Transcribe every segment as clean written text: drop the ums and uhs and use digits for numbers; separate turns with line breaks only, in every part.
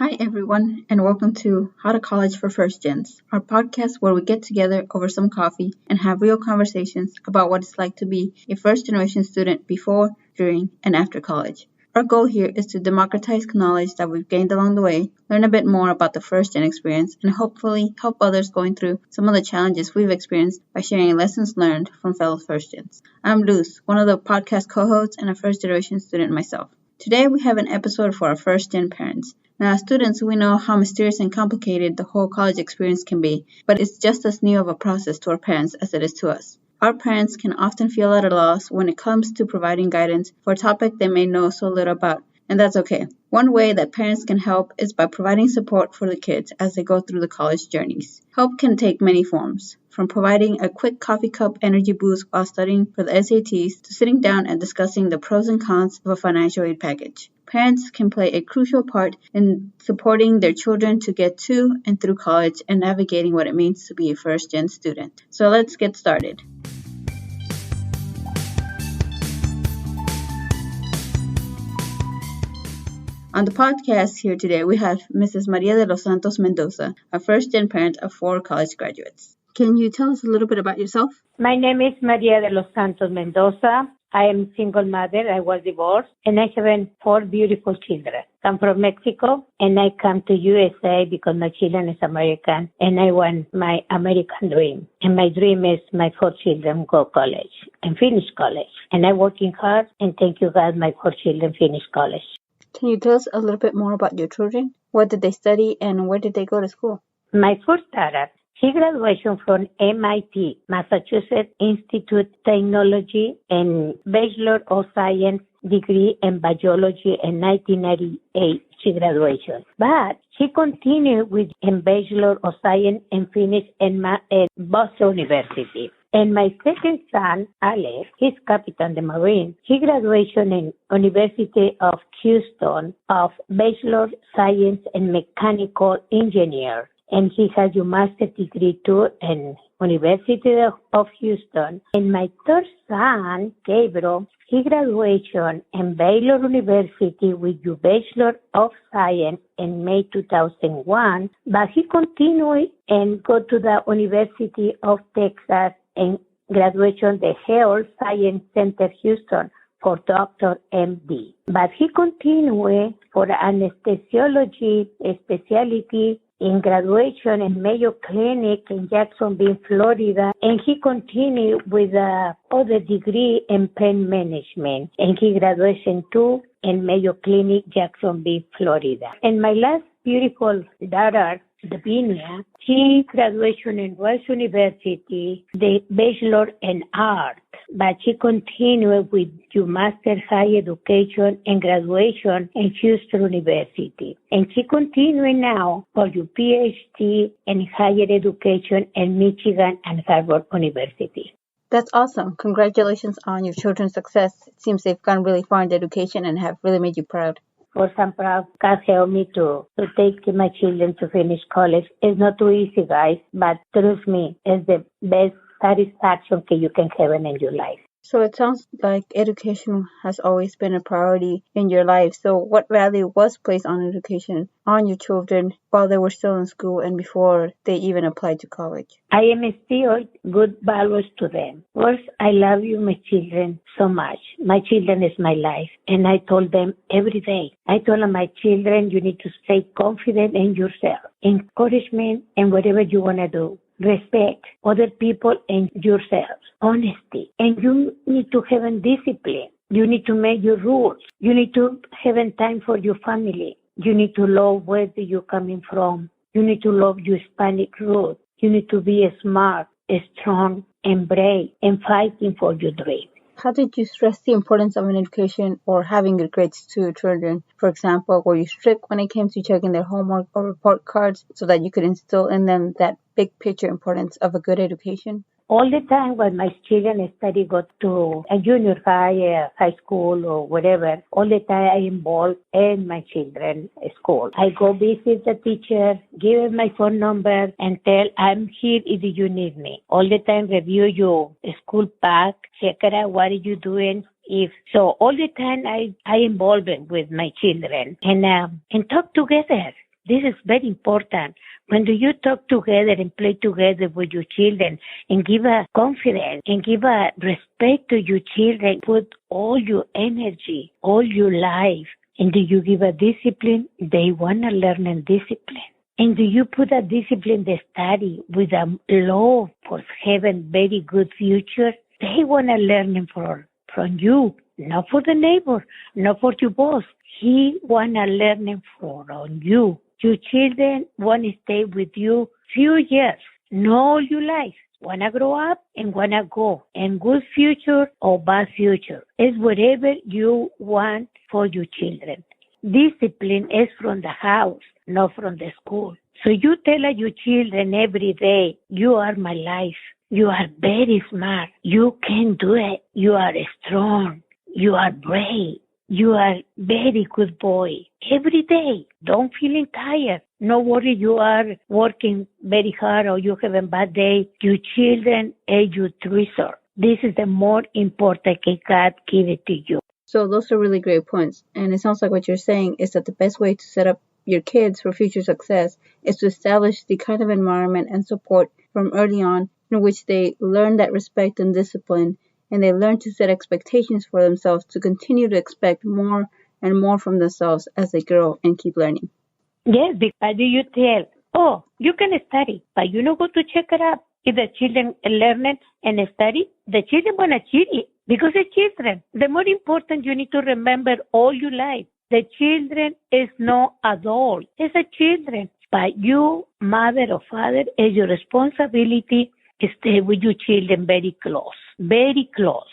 Hi, everyone, and welcome to How to College for First Gens, our podcast where we get together over some coffee and have real conversations about what it's like to be a first generation student before, during, and after college. Our goal here is to democratize knowledge that we've gained along the way, learn a bit more about the first gen experience, and hopefully help others going through some of the challenges we've experienced by sharing lessons learned from fellow first gens. I'm Luz, one of the podcast co hosts and a first generation student myself. Today we have an episode for our first gen parents. Now, as students, we know how mysterious and complicated the whole college experience can be, but it's just as new of a process to our parents as it is to us. Our parents can often feel at a loss when it comes to providing guidance for a topic they may know so little about, and that's okay. One way that parents can help is by providing support for the kids as they go through the college journeys. Help can take many forms, from providing a quick coffee cup energy boost while studying for the SATs to sitting down and discussing the pros and cons of a financial aid package. Parents can play a crucial part in supporting their children to get to and through college and navigating what it means to be a first-gen student. So let's get started. On the podcast here today, we have Mrs. Maria de los Santos Mendoza, a first-gen parent of 4 college graduates. Can you tell us a little bit about yourself?
My name is Maria de los Santos Mendoza. I am a single mother. I was divorced, and I have 4 beautiful children. I'm from Mexico, and I come to USA because my children is American, and I want my American dream. And my dream is my 4 children go college and finish college. And I'm working hard, and thank you God, my 4 children finish college.
Can you tell us a little bit more about your children? What did they study, and where did they go to school?
My first daughter, she graduated from MIT, Massachusetts Institute of Technology, and Bachelor of Science degree in Biology in 1998. She graduated. But she continued with a Bachelor of Science and finished in Boston University. And my second son, Alex, he's Captain the Marine. He graduated in University of Houston of Bachelor of Science and Mechanical Engineer. And he has a master's degree too in University of Houston. And my third son, Gabriel, he graduated in Baylor University with a Bachelor of Science in May 2001, but he continued and go to the University of Texas and graduation the Health Science Center Houston for Dr. MD. But he continued for anesthesiology specialty in graduation in Mayo Clinic in Jacksonville, Florida, and he continued with other degree in pain management, and he graduation too in Mayo Clinic, Jacksonville, Florida. And my last beautiful daughter, Davinia, she graduated in Rice University, the Bachelor in Art, but she continued with your Master High Education and graduation in Houston University. And she continued now for your PhD in Higher Education in Michigan and Harvard University.
That's awesome. Congratulations on your children's success. It seems they've gone really far in education and have really made you proud.
For some proud, God help me to take my children to finish college. It's not too easy, guys, but trust me, it's the best satisfaction you can have in your life.
So it sounds like education has always been a priority in your life. So what value was placed on education on your children while they were still in school and before they even applied to college?
I am still good values to them. First, I love you, my children, so much. My children is my life. And I told them every day. I told my children, you need to stay confident in yourself. Encouragement and whatever you want to do. Respect other people and yourself. Honesty. And you need to have a discipline. You need to make your rules. You need to have a time for your family. You need to love where you're coming from. You need to love your Hispanic roots. You need to be smart, strong, and brave, and fighting for your dream.
How did you stress the importance of an education or having good grades to your children? For example, were you strict when it came to checking their homework or report cards so that you could instill in them that big picture importance of a good education?
All the time when my children study, go to a junior high, high school or whatever, all the time I involve in my children's school. I go visit the teacher, give them my phone number and tell I'm here if you need me. All the time review your school pack, check it out, what are you doing? So all the time I involve with my children and talk together. This is very important. When do you talk together and play together with your children and give a confidence and give a respect to your children, put all your energy, all your life, and do you give a discipline? They want to learn a discipline. And do you put a discipline they study with a love for having very good future? They want to learn it from you, not for the neighbor, not for your boss. He want to learn it from you. Your children want to stay with you few years, not all your life. Want to grow up and want to go. And good future or bad future is whatever you want for your children. Discipline is from the house, not from the school. So you tell your children every day, you are my life. You are very smart. You can do it. You are strong. You are brave. You are very good boy. Every day. Don't feel tired. No worry you are working very hard or you have a bad day. Your children are your treasure. This is the more important that God give it to you.
So those are really great points. And it sounds like what you're saying is that the best way to set up your kids for future success is to establish the kind of environment and support from early on in which they learn that respect and discipline, and they learn to set expectations for themselves to continue to expect more and more from themselves as they grow and keep learning.
Yes, because you tell, oh, you can study, but you know go to check it up. If the children learn it and study, the children want to cheat it because they're children. The more important you need to remember all your life. The children is no adult. It's a children. But you, mother or father, is your responsibility to stay with your children very close,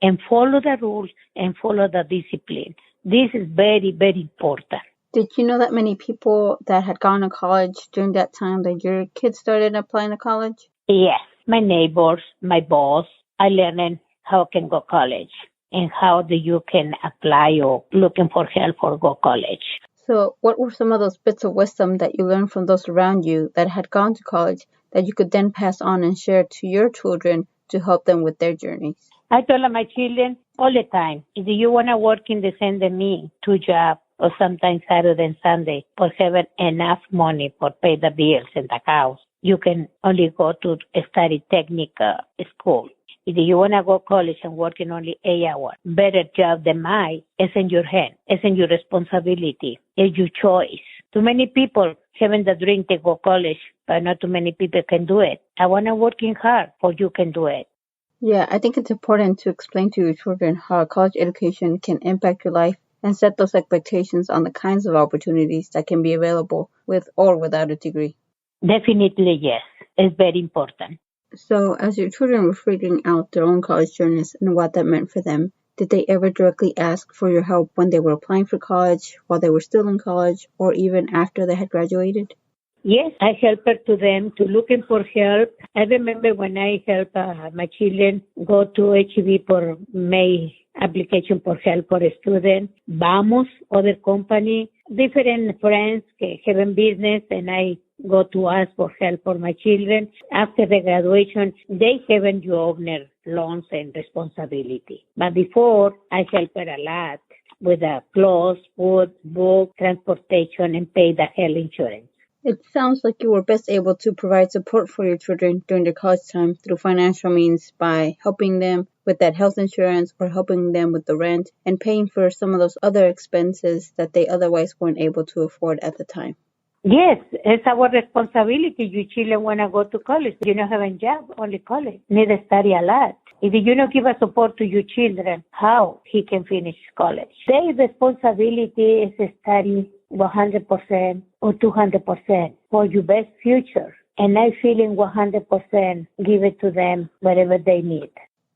and follow the rules and follow the discipline. This is very, very important.
Did you know that many people that had gone to college during that time that your kids started applying to college?
Yes, my neighbors, my boss, I learned how can go college and how you can apply or looking for help for go college.
So what were some of those bits of wisdom that you learned from those around you that had gone to college that you could then pass on and share to your children to help them with their journeys?
I told my children all the time, if you want to work in the same than me, 2 jobs, or sometimes Saturday and Sunday, for having enough money for pay the bills in the house, you can only go to study technical school. If you want to go college and work in only 8 hours, better job than mine is in your hand. It's in your responsibility. It's your choice. Too many people having the dream to go college, but not too many people can do it. I want to working hard, or you can do it.
Yeah, I think it's important to explain to your children how a college education can impact your life and set those expectations on the kinds of opportunities that can be available with or without a degree.
Definitely, yes. It's very important.
So, as your children were figuring out their own college journeys and what that meant for them, did they ever directly ask for your help when they were applying for college, while they were still in college, or even after they had graduated?
Yes, I helped to them to looking for help. I remember when I helped my children go to HEB for my application for help for a student. Vamos, other company, different friends having business, and I go to ask for help for my children. After the graduation, they haven't your owner loans and responsibility. But before, I helped her a lot with the clothes, food, book, transportation, and pay the health insurance.
It sounds like you were best able to provide support for your children during their college time through financial means by helping them with that health insurance or helping them with the rent and paying for some of those other expenses that they otherwise weren't able to afford at the time.
Yes, it's our responsibility. You children want to go to college. You don't have a job, only college. Need to study a lot. If you don't give a support to your children, how he can finish college? Their responsibility is to study 100% or 200% for your best future. And I feeling 100% give it to them whatever they need.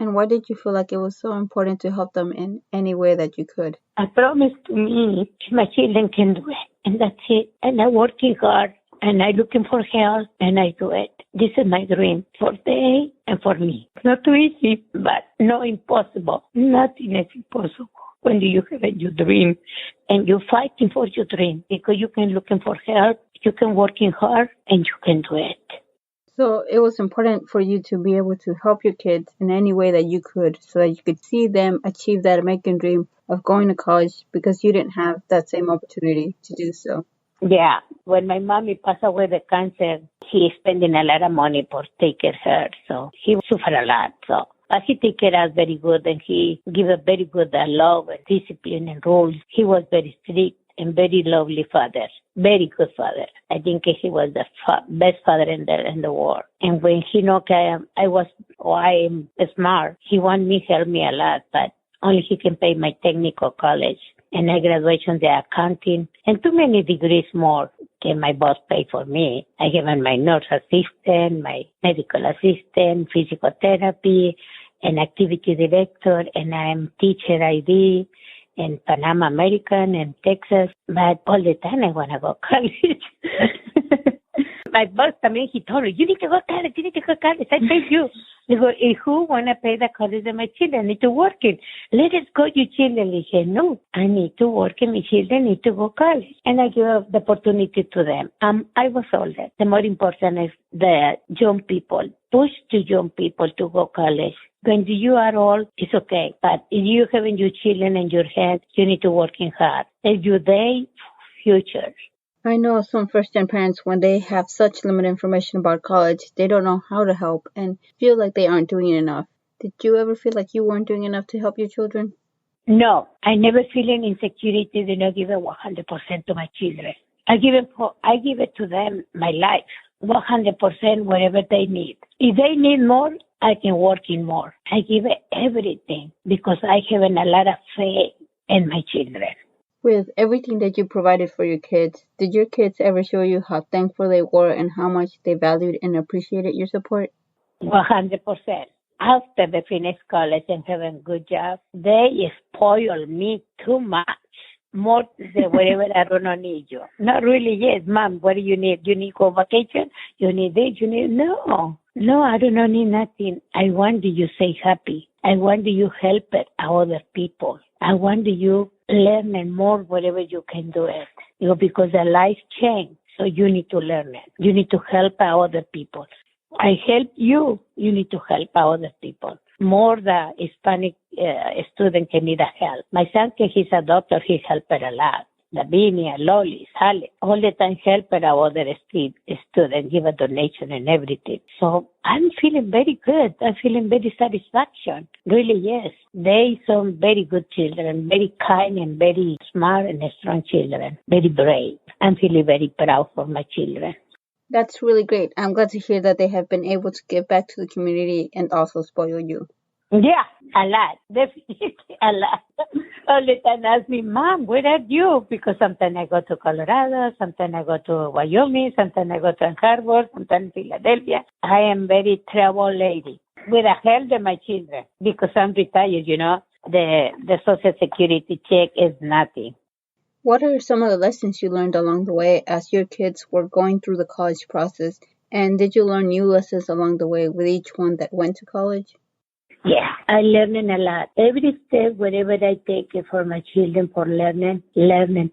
And why did you feel like it was so important to help them in any way that you could?
I promise to me, my children can do it. And that's it. And I'm working hard. And I'm looking for help. And I do it. This is my dream for they and for me. It's not too easy, but no impossible. Nothing is impossible when you have your dream. And you're fighting for your dream. Because you can looking for help. You can working hard. And you can do it.
So it was important for you to be able to help your kids in any way that you could so that you could see them achieve that American dream of going to college because you didn't have that same opportunity to do so.
Yeah. When my mommy passed away with cancer, he spending a lot of money for taking her. So he suffered a lot. So but he take care of us very good and he give a very good love and discipline and rules. He was very strict and very lovely father. Very good father. I think he was the best father in the world. And when he know I am smart, he want me help me a lot, but only he can pay my technical college. And I graduation the accounting and too many degrees more can my boss pay for me. I have my nurse assistant, my medical assistant, physical therapy, and activity director, and I'm teacher ID in Panama American and Texas. But all the time I want to go college. My boss, I mean, he told me, you need to go college, you need to go college. I tell you. He go, who want to pay the college of my children? I need to work it. Let us go, you children. He said, no, I need to work and my children need to go college. And I give the opportunity to them. I was older. The more important is the young people. Push the young people to go college. When you are old, it's okay. But if you having your children in your hands, you need to working hard. It's your day future.
I know some first-gen parents, when they have such limited information about college, they don't know how to help and feel like they aren't doing enough. Did you ever feel like you weren't doing enough to help your children?
No, I never feel any insecurity to not give it 100% to my children. I give it to them my life, 100% whatever they need. If they need more, I can work in more. I give it everything because I have a lot of faith in my children.
With everything that you provided for your kids, did your kids ever show you how thankful they were and how much they valued and appreciated your support?
100%. After they finish college and have a good job, they spoil me too much. More than whatever I don't need you. Not really, yes, Mom, what do you need? You need go vacation? You need this? You need... No, I do not need nothing. I want you say happy. I want you help it other people. I want you learn more whatever you can do it. Because the life change, so you need to learn it. You need to help other people. I help you. You need to help other people. More the Hispanic student can need help. My son, he's a doctor, he helped a lot. Lavinia, Lolly, Sally, all the time help other students, give a donation and everything. So I'm feeling very good. I'm feeling very satisfaction. Really, yes. They some very good children, very kind and very smart and strong children, very brave. I'm feeling very proud for my children.
That's really great. I'm glad to hear that they have been able to give back to the community and also spoil you.
Yeah, a lot. Definitely a lot. All the time ask me, Mom, where are you? Because sometimes I go to Colorado, sometimes I go to Wyoming, sometimes I go to Ann Arbor, sometimes Philadelphia. I am very travel lady with the help of my children because I'm retired, the Social Security check is nothing.
What are some of the lessons you learned along the way as your kids were going through the college process? And did you learn new lessons along the way with each one that went to college?
Yeah, I learning a lot. Every step, wherever I take it for my children for learning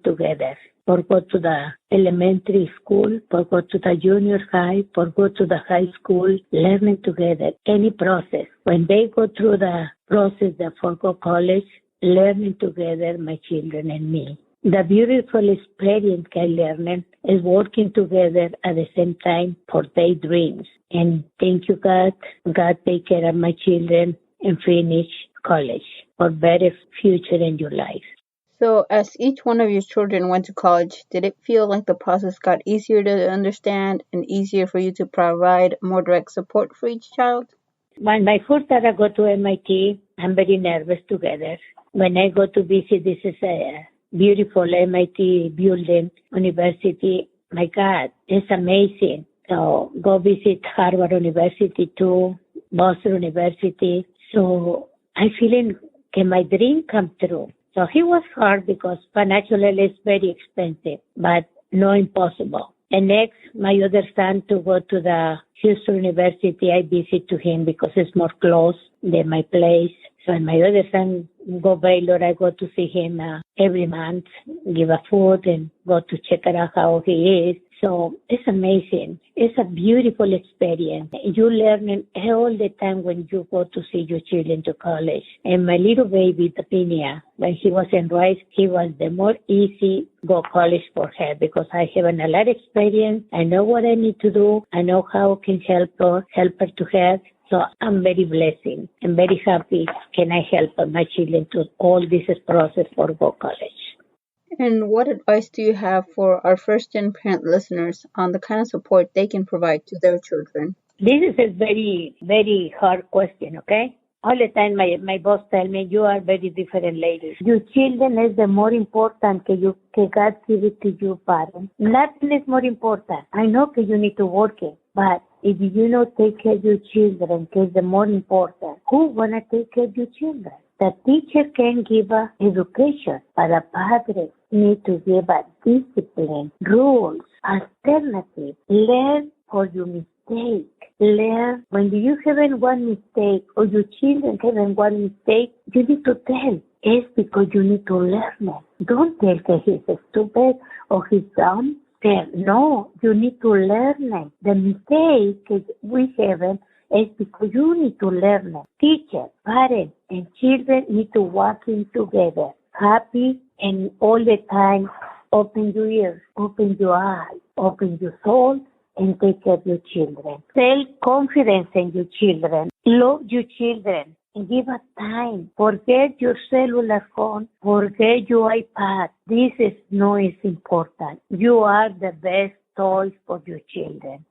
together. For go to the elementary school, for go to the junior high, for go to the high school, learning together. Any process. When they go through the process for go college, learning together, my children and me. The beautiful experience I learned is working together at the same time for their dreams. And thank you, God. God take care of my children and finish college for better future in your life.
So as each one of your children went to college, did it feel like the process got easier to understand and easier for you to provide more direct support for each child?
When my first daughter go to MIT, I'm very nervous together. When I go to visit, this is a beautiful MIT building, university. My God, it's amazing. So go visit Harvard University too, Boston University. So I feeling can my dream come true. So it was hard because financially it's very expensive, but no impossible. And next, my other son to go to the Houston University, I visit to him because it's more close than my place. So when my other son go Baylor, I go to see him every month, give a food and go to check out how he is. So it's amazing. It's a beautiful experience. You learn it all the time when you go to see your children to college. And my little baby, Tapinia, when he was in Rice, he was the more easy go college for her because I have a lot of experience. I know what I need to do. I know how I can help her to have. So I'm very blessed and very happy can I help my children to all this process for go college.
And what advice do you have for our first-gen parent listeners on the kind of support they can provide to their children?
This is a very, very hard question, okay? All the time my boss tell me, you are very different ladies. Your children is the more important que God give it to you, parents. Nothing is more important. I know that you need to work it, but if you don't take care of your children, que is the more important, who wanna take care of your children? The teacher can give a education, but the padre need to give a discipline, rules, alternative. Learn for your mistake. Learn when you have one mistake or your children have one mistake, you need to tell. It's because you need to learn it. Don't tell that he's stupid or he's dumb. Tell, no, you need to learn it. The mistake we have is because you need to learn it. Teachers, parents, and children need to work in together. Happy and all the time. Open your ears, open your eyes, open your soul, and take care of your children. Self-confidence in your children. Love your children. And give us time. Forget your cellular phone. Forget your iPad. This is important. You are the best toys for your children.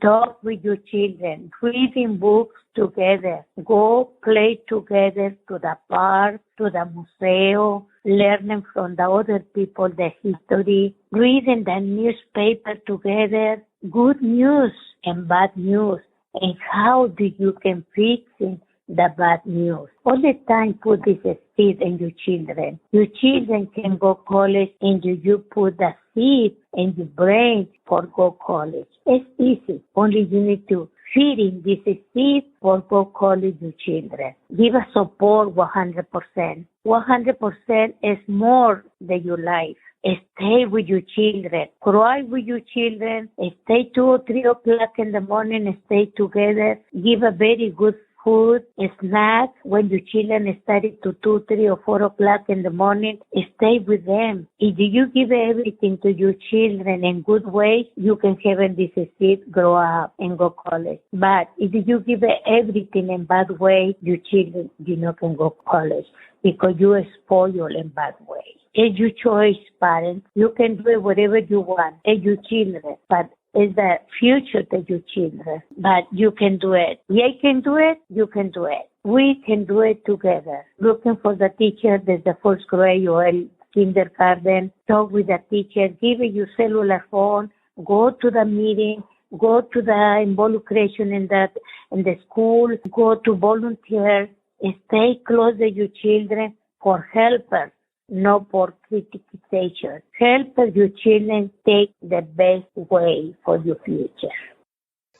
Talk with your children. Reading books together. Go play together to the park, to the museum. Learning from the other people the history. Reading the newspaper together. Good news and bad news. And how you can fix it. The bad news. All the time put this seed in your children. Your children can go college and you put the seed in your brain for go college. It's easy. Only you need to feed in this seed for go college your children. Give us support 100%. 100% is more than your life. Stay with your children. Cry with your children. Stay 2 or 3 o'clock in the morning and stay together. Give a very good food, snacks. When your children study to 2, 3, or 4 o'clock in the morning, stay with them. If you give everything to your children in good ways, you can have this seed grow up and go college. But if you give everything in bad way, your children, can go college because you spoil in bad way. It's your choice, parents. You can do whatever you want. It's your children. But it's the future of your children. But you can do it. I can do it. You can do it. We can do it together. Looking for the teacher, there's the first grade or kindergarten. Talk with the teacher. Give your cellular phone. Go to the meeting. Go to the involucration in the school. Go to volunteer. Stay close to your children for helpers. No for criticization. Help your children take the best way for your future.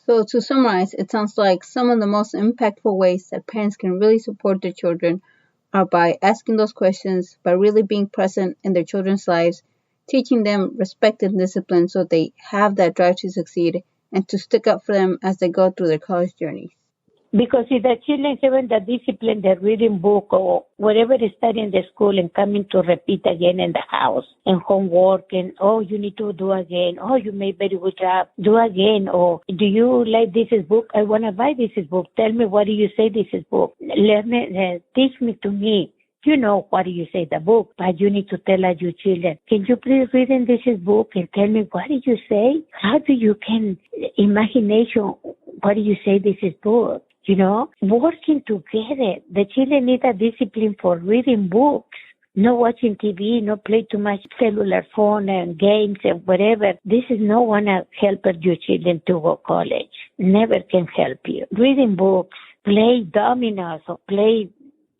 So to summarize, it sounds like some of the most impactful ways that parents can really support their children are by asking those questions, by really being present in their children's lives, teaching them respect and discipline so they have that drive to succeed and to stick up for them as they go through their college journey.
Because if the children have the discipline, the reading book or whatever they study in the school and coming to repeat again in the house and homework and, you need to do again. You made very good job. Do again. Or do you like this book? I want to buy this book. Tell me what do you say this book. Learn it, teach me to me. You know what do you say the book, but you need to tell your children, can you please read in this book and tell me what did you say? How do you can imagination, what do you say this is book? Working together. The children need a discipline for reading books, not watching TV, not play too much cellular phone and games and whatever. This is no one to help your children to go college. Never can help you. Reading books, play dominoes or play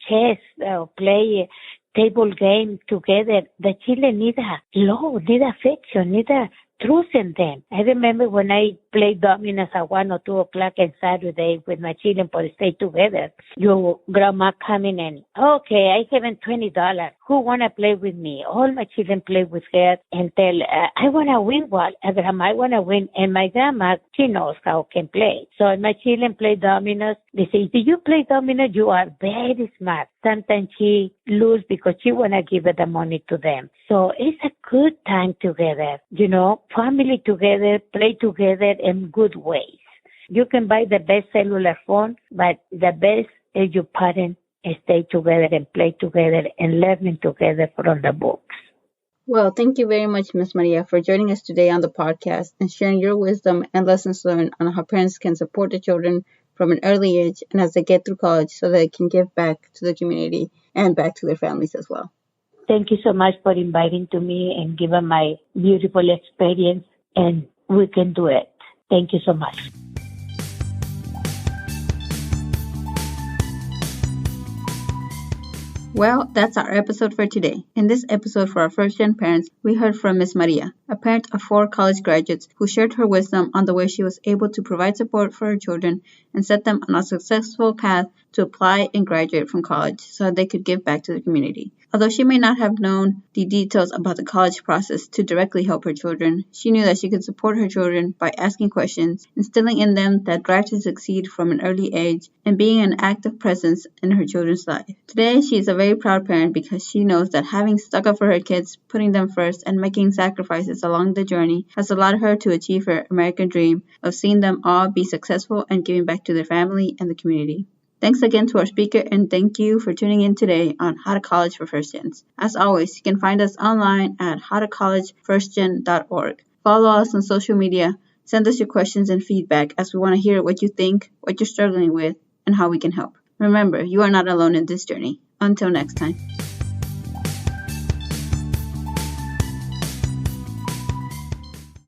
chess or play table game together. The children need a love, need affection, need a trust in them. I remember when I played dominoes at 1 or 2 o'clock on Saturday with my children for stay together. Your grandma coming in, okay, I have $20. Who want to play with me? All my children play with her and tell, I want to win what? Grandma, I want to win. And my grandma, she knows how can play. So my children play dominoes. They say, do you play dominoes? You are very smart. Sometimes she lose because she want to give the money to them. So it's a good time together, family together, play together in good ways. You can buy the best cellular phone, but the best is your parents stay together and play together and learning together from the books.
Well, thank you very much, Miss Maria, for joining us today on the podcast and sharing your wisdom and lessons learned on how parents can support the children from an early age and as they get through college so they can give back to the community and back to their families as well.
Thank you so much for inviting to me and giving my beautiful experience, and we can do it. Thank you so much.
Well, that's our episode for today. In this episode for our first-gen parents, we heard from Miss Maria, a parent of 4 college graduates who shared her wisdom on the way she was able to provide support for her children and set them on a successful path to apply and graduate from college so that they could give back to the community. Although she may not have known the details about the college process to directly help her children, she knew that she could support her children by asking questions, instilling in them that drive to succeed from an early age, and being an active presence in her children's life. Today, she is a very proud parent because she knows that having stuck up for her kids, putting them first, and making sacrifices along the journey has allowed her to achieve her American dream of seeing them all be successful and giving back to their family and the community. Thanks again to our speaker, and thank you for tuning in today on How to College for First Gens. As always, you can find us online at howtocollegefirstgen.org. Follow us on social media, send us your questions and feedback as we want to hear what you think, what you're struggling with, and how we can help. Remember, you are not alone in this journey. Until next time.